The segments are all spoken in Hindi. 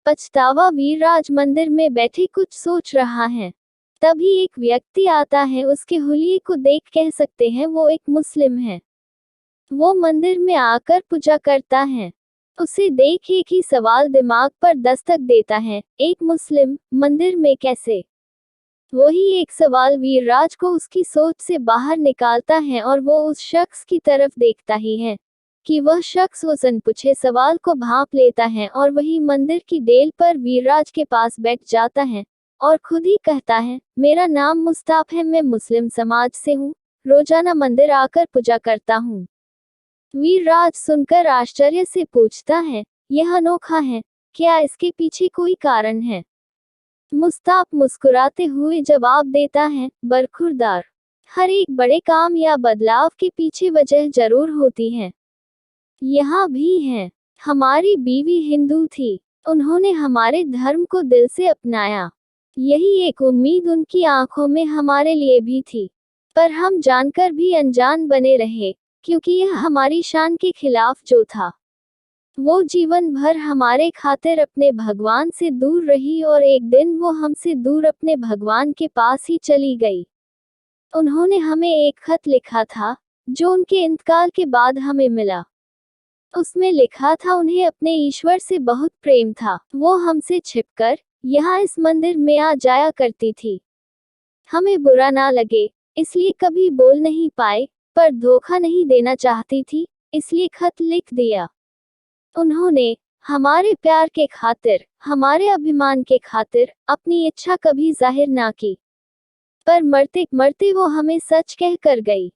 पछतावा वीरराज मंदिर में बैठे कुछ सोच रहा है। तभी एक व्यक्ति आता है, उसके हुलिये को देख कह सकते हैं वो एक मुस्लिम है। वो मंदिर में आकर पूजा करता है। उसे देख एक ही सवाल दिमाग पर दस्तक देता है, एक मुस्लिम मंदिर में कैसे? वही एक सवाल वीरराज को उसकी सोच से बाहर निकालता है और वो उस शख्स की तरफ देखता ही है कि वह शख्स उस अनपूछे सवाल को भांप लेता है और वही मंदिर की डेल पर वीरराज के पास बैठ जाता है और खुद ही कहता है, मेरा नाम मुस्ताफ है, मैं मुस्लिम समाज से हूँ, रोजाना मंदिर आकर पूजा करता हूँ। वीरराज सुनकर आश्चर्य से पूछता है, यह अनोखा है, क्या इसके पीछे कोई कारण है? मुस्ताफ मुस्कुराते हुए जवाब देता है, बरखुरदार, हर एक बड़े काम या बदलाव के पीछे वजह जरूर होती है। यहाँ भी है। हमारी बीवी हिंदू थी, उन्होंने हमारे धर्म को दिल से अपनाया। यही एक उम्मीद उनकी आंखों में हमारे लिए भी थी, पर हम जानकर भी अनजान बने रहे, क्योंकि यह हमारी शान के खिलाफ जो था। वो जीवन भर हमारे खातिर अपने भगवान से दूर रही और एक दिन वो हमसे दूर अपने भगवान के पास ही चली गई। उन्होंने हमें एक खत लिखा था, जो उनके इंतकाल के बाद हमें मिला। उसमें लिखा था उन्हें अपने ईश्वर से बहुत प्रेम था। वो हमसे छिपकर यहाँ इस मंदिर में आ जाया करती थी। हमें बुरा ना लगे, इसलिए कभी बोल नहीं पाए, पर धोखा नहीं देना चाहती थी, इसलिए खत लिख दिया। उन्होंने हमारे प्यार के खातिर, हमारे अभिमान के खातिर अपनी इच्छा कभी जाहिर ना की, पर मरते मरते वो हमें सच कह कर गई।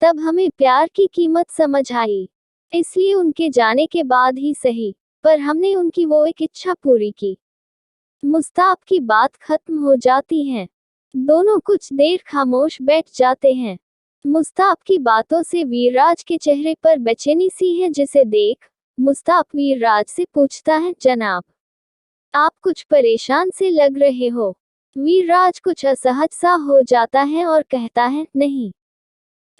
तब हमें प्यार की कीमत समझ आई, इसलिए उनके जाने के बाद ही सही, पर हमने उनकी वो एक इच्छा पूरी की। मुस्ताफ की बात खत्म हो जाती है। दोनों कुछ देर खामोश बैठ जाते हैं। मुस्ताफ की बातों से वीरराज के चेहरे पर बेचैनी सी है, जिसे देख मुस्ताफ वीरराज से पूछता है, जनाब, आप कुछ परेशान से लग रहे हो। वीरराज कुछ असहज सा हो जाता है और कहता है, नहीं,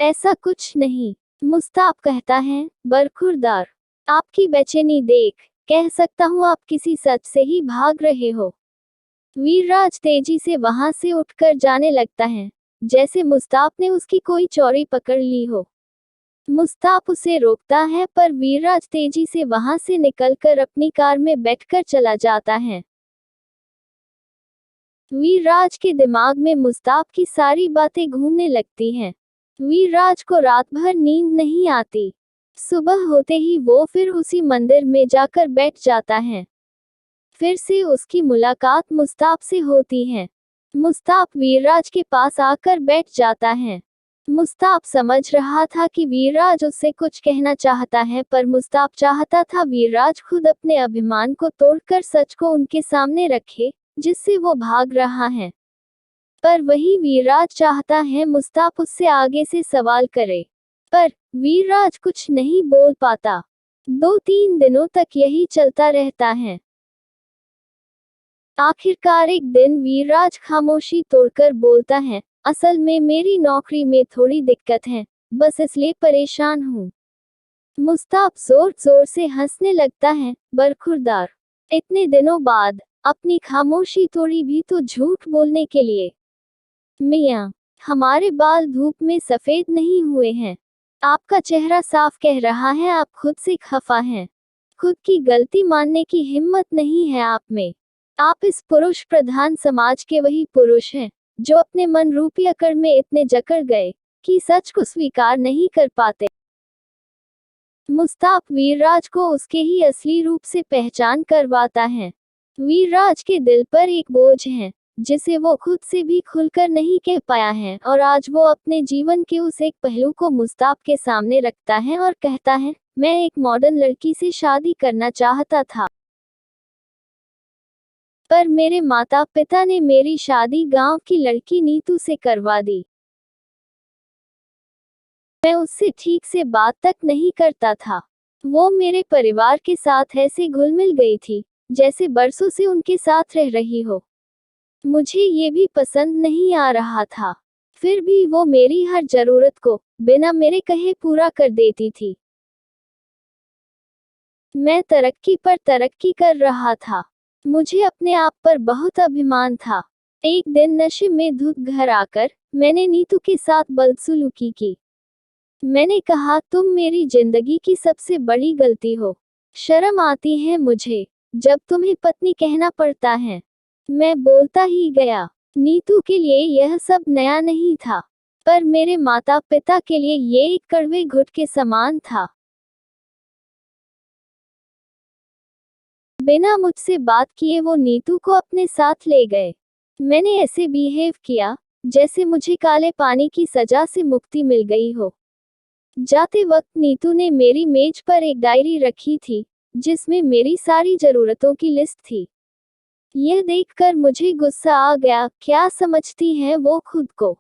ऐसा कुछ नहीं। मुस्ताफ कहता है, बरखुरदार, आपकी बेचैनी देख कह सकता हूँ आप किसी सच से ही भाग रहे हो। वीरराज तेजी से वहां से उठकर जाने लगता है, जैसे मुस्ताफ ने उसकी कोई चोरी पकड़ ली हो। मुस्ताफ उसे रोकता है, पर वीरराज तेजी से वहां से निकलकर अपनी कार में बैठकर चला जाता है। वीरराज के दिमाग में मुस्ताफ की सारी बातें घूमने लगती हैं। वीरराज को रात भर नींद नहीं आती। सुबह होते ही वो फिर उसी मंदिर में जाकर बैठ जाता है। फिर से उसकी मुलाकात मुस्ताफ से होती है। मुस्ताफ वीरराज के पास आकर बैठ जाता है। मुस्ताफ समझ रहा था कि वीरराज उससे कुछ कहना चाहता है, पर मुस्ताफ चाहता था वीरराज खुद अपने अभिमान को तोड़कर सच को उनके सामने रखे, जिससे वो भाग रहा है। पर वही वीरराज चाहता है मुस्ताफ उससे आगे से सवाल करे, पर वीरराज कुछ नहीं बोल पाता। 2-3 दिनों तक यही चलता रहता है। आखिरकार एक दिन वीरराज खामोशी तोड़कर बोलता है, असल में मेरी नौकरी में थोड़ी दिक्कत है, बस इसलिए परेशान हूँ। मुस्ताफ जोर जोर से हंसने लगता है, बरखुरदार, इतने दिनों बाद अपनी खामोशी तोड़ी भी तो झूठ बोलने के लिए। मियाँ, हमारे बाल धूप में सफेद नहीं हुए हैं। आपका चेहरा साफ कह रहा है आप खुद से खफा हैं। खुद की गलती मानने की हिम्मत नहीं है आप में। आप इस पुरुष प्रधान समाज के वही पुरुष हैं, जो अपने मन रूपी अकड़ में इतने जकड़ गए कि सच को स्वीकार नहीं कर पाते। मुस्ताफ वीरराज को उसके ही असली रूप से पहचान करवाता है। वीरराज के दिल पर एक बोझ है, जिसे वो खुद से भी खुलकर नहीं कह पाया है, और आज वो अपने जीवन के उस एक पहलू को मुस्ताफ के सामने रखता है और कहता है, मैं एक मॉडर्न लड़की से शादी करना चाहता था, पर मेरे माता पिता ने मेरी शादी गांव की लड़की नीतू से करवा दी। मैं उससे ठीक से बात तक नहीं करता था। वो मेरे परिवार के साथ ऐसे घुल मिल गई थी, जैसे बरसों से उनके साथ रह रही हो। मुझे ये भी पसंद नहीं आ रहा था, फिर भी वो मेरी हर जरूरत को बिना मेरे कहे पूरा कर देती थी। मैं तरक्की पर तरक्की कर रहा था। मुझे अपने आप पर बहुत अभिमान था। एक दिन नशे में धुत घर आकर मैंने नीतू के साथ बदसलूकी की। मैंने कहा, तुम मेरी जिंदगी की सबसे बड़ी गलती हो। शर्म आती है मुझे जब तुम्हें पत्नी कहना पड़ता है। मैं बोलता ही गया। नीतू के लिए यह सब नया नहीं था, पर मेरे माता पिता के लिए ये एक कड़वे घुट के समान था। बिना मुझसे बात किए वो नीतू को अपने साथ ले गए। मैंने ऐसे बिहेव किया जैसे मुझे काले पानी की सजा से मुक्ति मिल गई हो। जाते वक्त नीतू ने मेरी मेज पर एक डायरी रखी थी जिसमें मेरी सारी जरूरतों की लिस्ट थी। यह देखकर मुझे गुस्सा आ गया। क्या समझती है वो खुद को?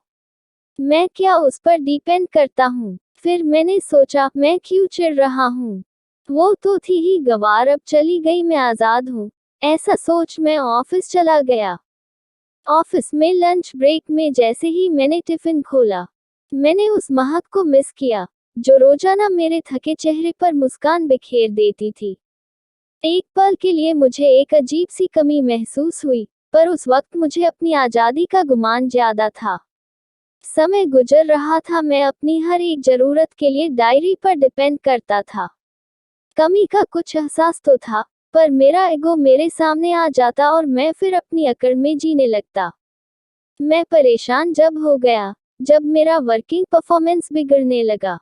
मैं क्या उस पर डिपेंड करता हूँ? फिर मैंने सोचा, मैं क्यों चिढ़ रहा हूँ? वो तो थी ही गंवार, अब चली गई, मैं आजाद हूँ। ऐसा सोच मैं ऑफिस चला गया। ऑफिस में लंच ब्रेक में जैसे ही मैंने टिफिन खोला, मैंने उस महक को मिस किया जो रोजाना मेरे थके चेहरे पर मुस्कान बिखेर देती थी। एक पल के लिए मुझे एक अजीब सी कमी महसूस हुई, पर उस वक्त मुझे अपनी आजादी का गुमान ज्यादा था। समय गुजर रहा था, मैं अपनी हर एक जरूरत के लिए डायरी पर डिपेंड करता था। कमी का कुछ एहसास तो था, पर मेरा ईगो मेरे सामने आ जाता और मैं फिर अपनी अकड़ में जीने लगता। मैं परेशान जब हो गया जब मेरा वर्किंग परफॉर्मेंस बिगड़ने लगा।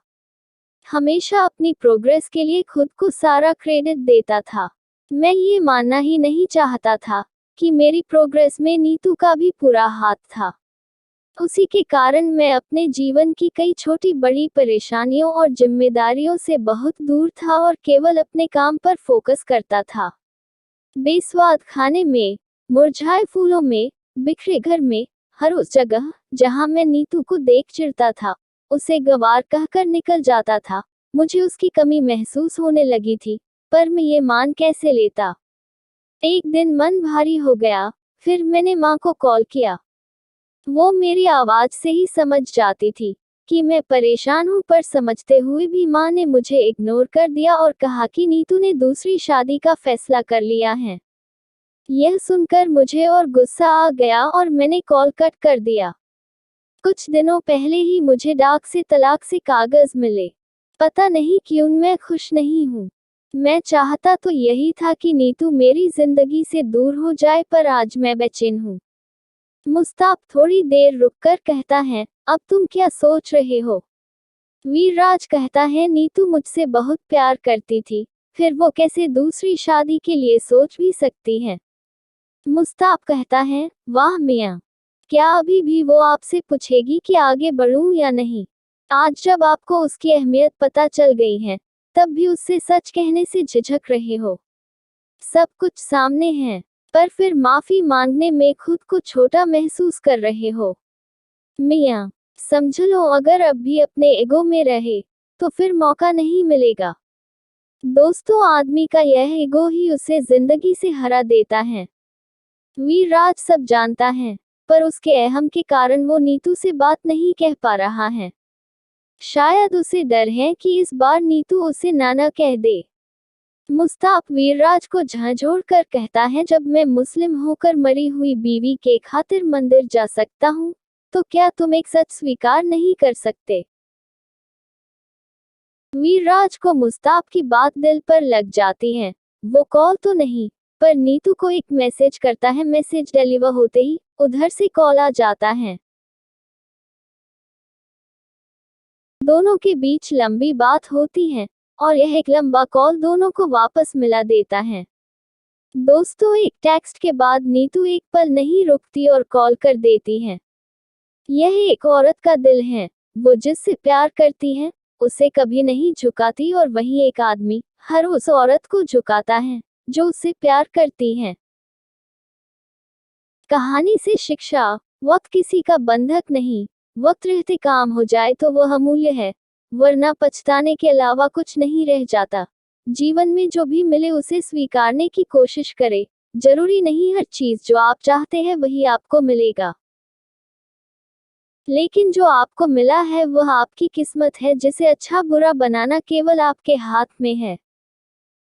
हमेशा अपनी प्रोग्रेस के लिए खुद को सारा क्रेडिट देता था। मैं ये मानना ही नहीं चाहता था कि मेरी प्रोग्रेस में नीतू का भी पूरा हाथ था। उसी के कारण मैं अपने जीवन की कई छोटी बड़ी परेशानियों और जिम्मेदारियों से बहुत दूर था और केवल अपने काम पर फोकस करता था। बेस्वाद खाने में, मुरझाए फूलों में, बिखरे घर में, हर उस जगह जहां मैं नीतू को देख चिढ़ता था, उसे गंवार कहकर निकल जाता था। मुझे उसकी कमी महसूस होने लगी थी, पर मैं ये मान कैसे लेता। एक दिन मन भारी हो गया, फिर मैंने माँ को कॉल किया। वो मेरी आवाज से ही समझ जाती थी कि मैं परेशान हूँ, पर समझते हुए भी माँ ने मुझे इग्नोर कर दिया और कहा कि नीतू ने दूसरी शादी का फैसला कर लिया है। यह सुनकर मुझे और गुस्सा आ गया और मैंने कॉल कट कर दिया। कुछ दिनों पहले ही मुझे डाक से तलाक से कागज मिले। पता नहीं क्यों मैं खुश नहीं हूँ। मैं चाहता तो यही था कि नीतू मेरी जिंदगी से दूर हो जाए, पर आज मैं बेचैन हूँ। मुस्ताफ थोड़ी देर रुककर कहता है, अब तुम क्या सोच रहे हो? वीरराज कहता है, नीतू मुझसे बहुत प्यार करती थी, फिर वो कैसे दूसरी शादी के लिए सोच भी सकती है? मुस्ताफ कहता है, वाह मियां, क्या अभी भी वो आपसे पूछेगी कि आगे बढ़ूं या नहीं? आज जब आपको उसकी अहमियत पता चल गई है, तब भी उससे सच कहने से झिझक रहे हो। सब कुछ सामने है, पर फिर माफी मांगने में खुद को छोटा महसूस कर रहे हो। मियां, समझ लो, अगर अब भी अपने ईगो में रहे तो फिर मौका नहीं मिलेगा। दोस्तों, आदमी का यह ईगो ही उसे जिंदगी से हरा देता है। वीरराज सब जानता है, पर उसके अहम के कारण वो नीतू से बात नहीं कह पा रहा है। शायद उसे डर है कि इस बार नीतू उसे नाना कह दे। मुस्ताफ वीरराज को झंझोड़ कर कहता है, जब मैं मुस्लिम होकर मरी हुई बीवी के खातिर मंदिर जा सकता हूँ, तो क्या तुम एक सच स्वीकार नहीं कर सकते? वीरराज को मुस्ताफ की बात दिल पर लग जाती है। वो कॉल तो नहीं, पर नीतू को एक मैसेज करता है। मैसेज डिलीवर होते ही उधर से कॉल आ जाता है। दोनों के बीच लंबी बात होती है और यह एक लंबा कॉल दोनों को वापस मिला देता है। दोस्तों, एक टेक्स्ट के बाद नीतू एक पल नहीं रुकती और कॉल कर देती है। यह एक औरत का दिल है। वो जिससे प्यार करती है उसे कभी नहीं झुकाती, और वहीं एक आदमी हर उस औरत को झुकाता है जो उससे प्यार करती है। कहानी से शिक्षा, वक्त किसी का बंधक नहीं। वक्त रहते काम हो जाए तो वह अमूल्य है, वरना पछताने के अलावा कुछ नहीं रह जाता। जीवन में जो भी मिले उसे स्वीकारने की कोशिश करें। जरूरी नहीं हर चीज जो आप चाहते हैं वही आपको मिलेगा, लेकिन जो आपको मिला है वह आपकी किस्मत है, जिसे अच्छा बुरा बनाना केवल आपके हाथ में है।